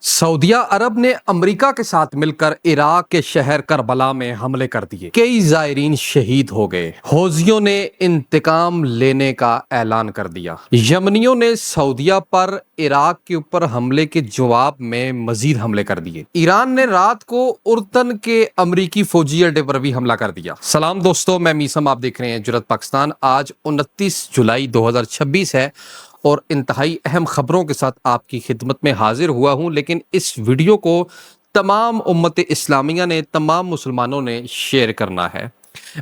سعودیہ عرب نے امریکہ کے ساتھ مل کر عراق کے شہر کربلا میں حملے کر دیے۔ کئی زائرین شہید ہو گئے۔ حوثیوں نے انتقام لینے کا اعلان کر دیا۔ یمنیوں نے سعودیہ پر عراق کے اوپر حملے کے جواب میں مزید حملے کر دیے۔ ایران نے رات کو اردن کے امریکی فوجی اڈے پر بھی حملہ کر دیا۔ سلام دوستو، میں میسم، آپ دیکھ رہے ہیں جرأت پاکستان۔ آج 29 جولائی 2026 ہے اور انتہائی اہم خبروں کے ساتھ آپ کی خدمت میں حاضر ہوا ہوں، لیکن اس ویڈیو کو تمام امت اسلامیہ نے، تمام مسلمانوں نے شیئر کرنا ہے۔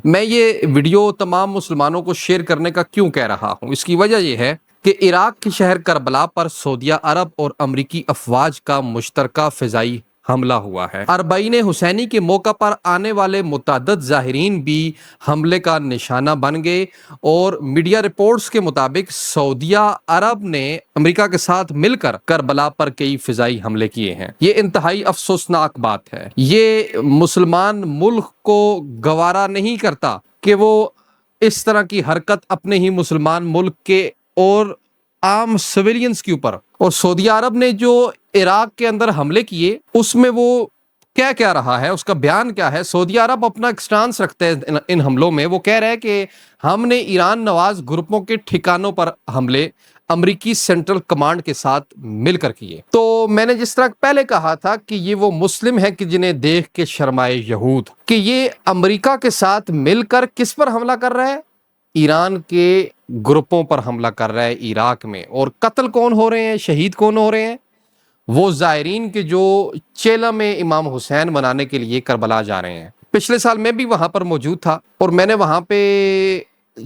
میں یہ ویڈیو تمام مسلمانوں کو شیئر کرنے کا کیوں کہہ رہا ہوں؟ اس کی وجہ یہ ہے کہ عراق کے شہر کربلا پر سعودیہ عرب اور امریکی افواج کا مشترکہ فضائی حملہ ہوا ہے۔ اربعین حسینی کے موقع پر آنے والے متعدد ظاہرین بھی حملے کا نشانہ بن گئے اور میڈیا رپورٹس کے مطابق سعودیہ عرب نے امریکہ کے ساتھ مل کر کربلا پر کئی فضائی حملے کیے ہیں۔ یہ انتہائی افسوسناک بات ہے۔ یہ مسلمان ملک کو گوارا نہیں کرتا کہ وہ اس طرح کی حرکت اپنے ہی مسلمان ملک کے اور عام سویلینز کے اوپر، اور سعودی عرب نے جو عراق کے اندر حملے کیے اس میں وہ کیا رہا ہے، اس کا بیان کیا ہے۔ سعودی عرب اپنا ایک سٹانس رکھتے ہیں ان حملوں میں۔ وہ کہہ رہے ہیں کہ ہم نے ایران نواز گروپوں کے ٹھکانوں پر حملے امریکی سینٹرل کمانڈ کے ساتھ مل کر کیے۔ تو میں نے جس طرح پہلے کہا تھا کہ یہ وہ مسلم ہیں کہ جنہیں دیکھ کے شرمائے یہود، کہ یہ امریکہ کے ساتھ مل کر کس پر حملہ کر رہا ہے؟ ایران کے گروپوں پر حملہ کر رہا ہے عراق میں۔ اور قتل کون ہو رہے ہیں، شہید کون ہو رہے ہیں؟ وہ زائرین کے جو چیلا میں امام حسین منانے کے لیے کربلا جا رہے ہیں۔ پچھلے سال میں بھی وہاں پر موجود تھا اور میں نے وہاں پہ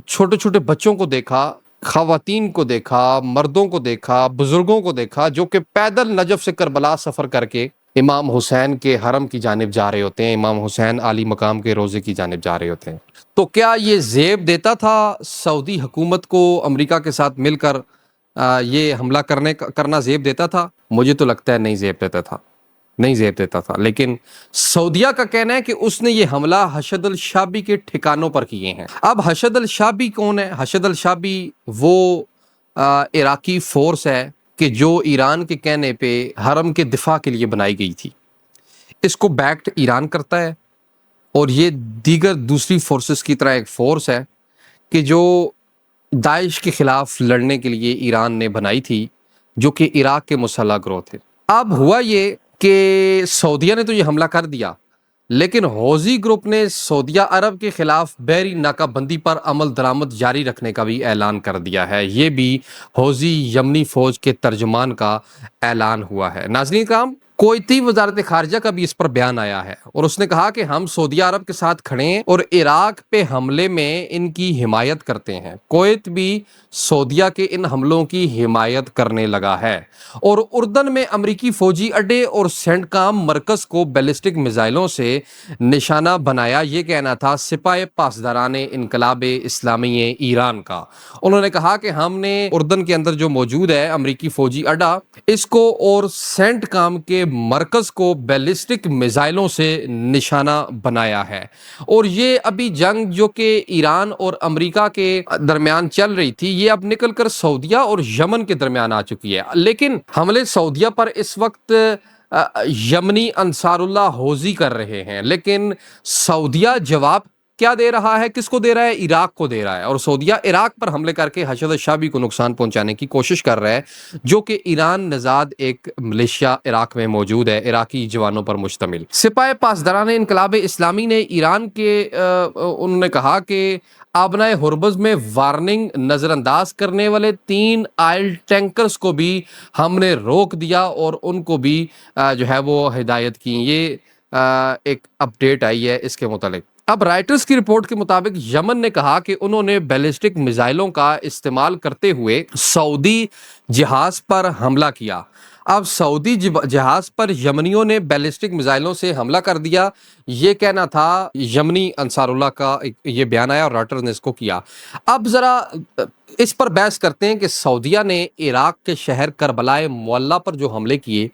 چھوٹے چھوٹے بچوں کو دیکھا، خواتین کو دیکھا، مردوں کو دیکھا، بزرگوں کو دیکھا، جو کہ پیدل نجف سے کربلا سفر کر کے امام حسین کے حرم کی جانب جا رہے ہوتے ہیں، امام حسین عالی مقام کے روضے کی جانب جا رہے ہوتے ہیں۔ تو کیا یہ زیب دیتا تھا سعودی حکومت کو امریکہ کے ساتھ مل کر یہ حملہ کرنا زیب دیتا تھا؟ مجھے تو لگتا ہے نہیں زیب دیتا تھا، لیکن سعودیہ کا کہنا ہے کہ اس نے یہ حملہ حشد الشعبی کے ٹھکانوں پر کیے ہیں۔ اب حشد الشعبی کون ہے؟ حشد الشعبی وہ عراقی فورس ہے کہ جو ایران کے کہنے پہ حرم کے دفاع کے لیے بنائی گئی تھی۔ اس کو بیکڈ ایران کرتا ہے اور یہ دیگر دوسری فورسز کی طرح ایک فورس ہے کہ جو داعش کے خلاف لڑنے کے لیے ایران نے بنائی تھی، جو کہ عراق کے مسلح گروہ تھے۔ اب ہوا یہ کہ سعودیہ نے تو یہ حملہ کر دیا، لیکن حوثی گروپ نے سعودیہ عرب کے خلاف بحری ناکہ بندی پر عمل درآمد جاری رکھنے کا بھی اعلان کر دیا ہے۔ یہ بھی حوثی یمنی فوج کے ترجمان کا اعلان ہوا ہے۔ ناظرین کرام، کویتی وزارت خارجہ کا بھی اس پر بیان آیا ہے اور اس نے کہا کہ ہم سعودی عرب کے ساتھ کھڑے ہیں اور عراق پہ حملے میں ان کی حمایت کرتے ہیں۔ کویت بھی سعودیہ کے ان حملوں کی حمایت کرنے لگا ہے اور اردن میں امریکی فوجی اڈے اور سینڈ کام مرکز کو بیلسٹک میزائلوں سے نشانہ بنایا۔ یہ کہنا تھا سپاہ پاسداران انقلاب اسلامی ایران کا۔ انہوں نے کہا کہ ہم نے اردن کے اندر جو موجود ہے امریکی فوجی اڈا، اس کو اور سینٹ کام کے مرکز کو بیلسٹک میزائلوں سے نشانہ بنایا ہے۔ اور یہ ابھی جنگ جو کہ ایران اور امریکہ کے درمیان چل رہی تھی، یہ اب نکل کر سعودیہ اور یمن کے درمیان آ چکی ہے۔ لیکن حملے سعودیہ پر اس وقت یمنی انصار اللہ حوثی کر رہے ہیں، لیکن سعودیہ جواب کیا دے رہا ہے؟ کس کو دے رہا ہے؟ عراق کو دے رہا ہے۔ اور سعودیہ عراق پر حملے کر کے حشد الشعبی کو نقصان پہنچانے کی کوشش کر رہا ہے، جو کہ ایران نژاد ایک ملیشیا عراق میں موجود ہے، عراقی جوانوں پر مشتمل۔ سپاہ پاسداران انقلاب اسلامی نے ایران کے انہوں نے کہا کہ آبنائے ہرمز میں وارننگ نظر انداز کرنے والے 3 آئل ٹینکرز کو بھی ہم نے روک دیا اور ان کو بھی جو ہے وہ ہدایت کی۔ یہ ایک اپڈیٹ آئی ہے اس کے متعلق۔ اب رائٹرز کی رپورٹ کے مطابق یمن نے کہا کہ انہوں نے بیلسٹک میزائلوں کا استعمال کرتے ہوئے سعودی جہاز پر حملہ کیا۔ اب سعودی جہاز پر یمنیوں نے بیلسٹک میزائلوں سے حملہ کر دیا، یہ کہنا تھا یمنی انصار اللہ کا۔ یہ بیان آیا اور رائٹرز نے اس کو کیا۔ اب ذرا اس پر بحث کرتے ہیں کہ سعودیہ نے عراق کے شہر کربلا معلی پر جو حملے کیے،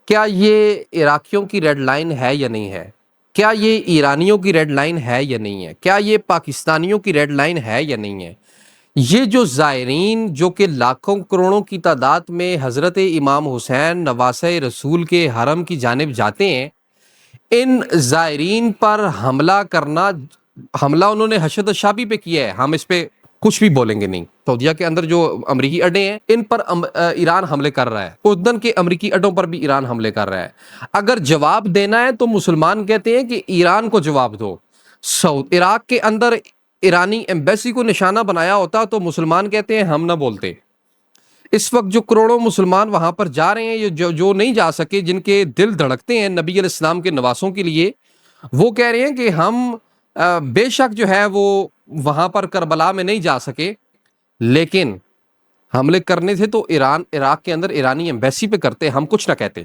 کیا یہ عراقیوں کی ریڈ لائن ہے یا نہیں ہے؟ کیا یہ ایرانیوں کی ریڈ لائن ہے یا نہیں ہے؟ کیا یہ پاکستانیوں کی ریڈ لائن ہے یا نہیں ہے؟ یہ جو زائرین جو کہ لاکھوں کروڑوں کی تعداد میں حضرت امام حسین نواسہ رسول کے حرم کی جانب جاتے ہیں، ان زائرین پر حملہ انہوں نے حشد الشعبی پہ کیا ہے، ہم اس پہ کچھ بھی بولیں گے نہیں۔ سعودیہ کے اندر جو امریکی اڈے ہیں ان پر ایران حملے کر رہا ہے، اردن کے امریکی اڈوں پر بھی ایران حملے کر رہا ہے۔ اگر جواب دینا ہے تو مسلمان کہتے ہیں کہ ایران کو جواب دو۔ عراق کے اندر ایرانی ایمبیسی کو نشانہ بنایا ہوتا تو مسلمان کہتے ہیں ہم نہ بولتے۔ اس وقت جو کروڑوں مسلمان وہاں پر جا رہے ہیں، جو نہیں جا سکے، جن کے دل دھڑکتے ہیں نبی علیہ السلام کے نواسوں کے لیے، وہ کہہ رہے ہیں کہ ہم بے شک جو ہے وہ وہاں پر کربلا میں نہیں جا سکے، لیکن حملے کرنے تھے تو عراق کے اندر ایرانی ایمبیسی پہ کرتے، ہم کچھ نہ کہتے۔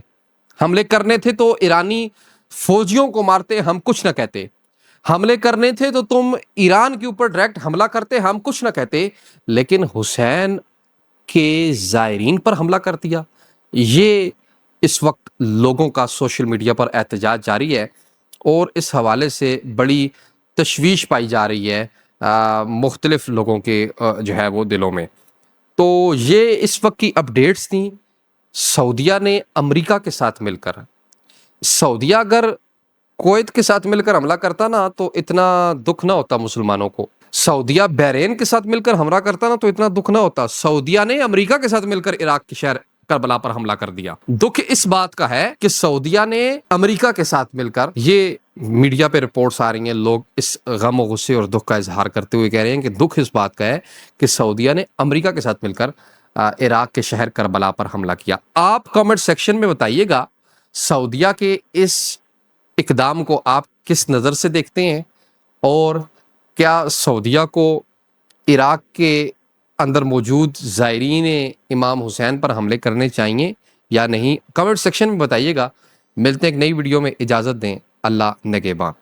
حملے کرنے تھے تو ایرانی فوجیوں کو مارتے، ہم کچھ نہ کہتے۔ حملے کرنے تھے تو تم ایران کے اوپر ڈائریکٹ حملہ کرتے، ہم کچھ نہ کہتے، لیکن حسین کے زائرین پر حملہ کر دیا۔ یہ اس وقت لوگوں کا سوشل میڈیا پر احتجاج جاری ہے اور اس حوالے سے بڑی تشویش پائی جا رہی ہے مختلف لوگوں کے جو ہے وہ دلوں میں۔ تو یہ اس وقت کی اپڈیٹس تھیں۔ سعودیہ نے امریکہ کے ساتھ مل کر، سعودیہ اگر کویت کے ساتھ مل کر حملہ کرتا نا تو اتنا دکھ نہ ہوتا مسلمانوں کو۔ سعودیہ بحرین کے ساتھ مل کر حملہ کرتا نا تو اتنا دکھ نہ ہوتا۔ سعودیہ نے امریکہ کے ساتھ مل کر عراق کے شہر کربلا پر حملہ کر دیا۔ دکھ اس بات کا ہے کہ سعودیہ نے امریکہ کے ساتھ مل کر، یہ میڈیا پہ رپورٹس آ رہی ہیں، لوگ اس غم و غصے اور دکھ کا اظہار کرتے ہوئے کہہ رہے ہیں کہ دکھ اس بات کا ہے کہ سعودیہ نے امریکہ کے ساتھ مل کر عراق کے شہر کربلا پر حملہ کیا۔ آپ کامنٹ سیکشن میں بتائیے گا سعودیہ کے اس اقدام کو آپ کس نظر سے دیکھتے ہیں، اور کیا سعودیہ کو عراق کے اندر موجود زائرین امام حسین پر حملے کرنے چاہیے یا نہیں؟ کمنٹ سیکشن میں بتائیے گا۔ ملتے ہیں ایک نئی ویڈیو میں، اجازت دیں، اللہ نگہباں۔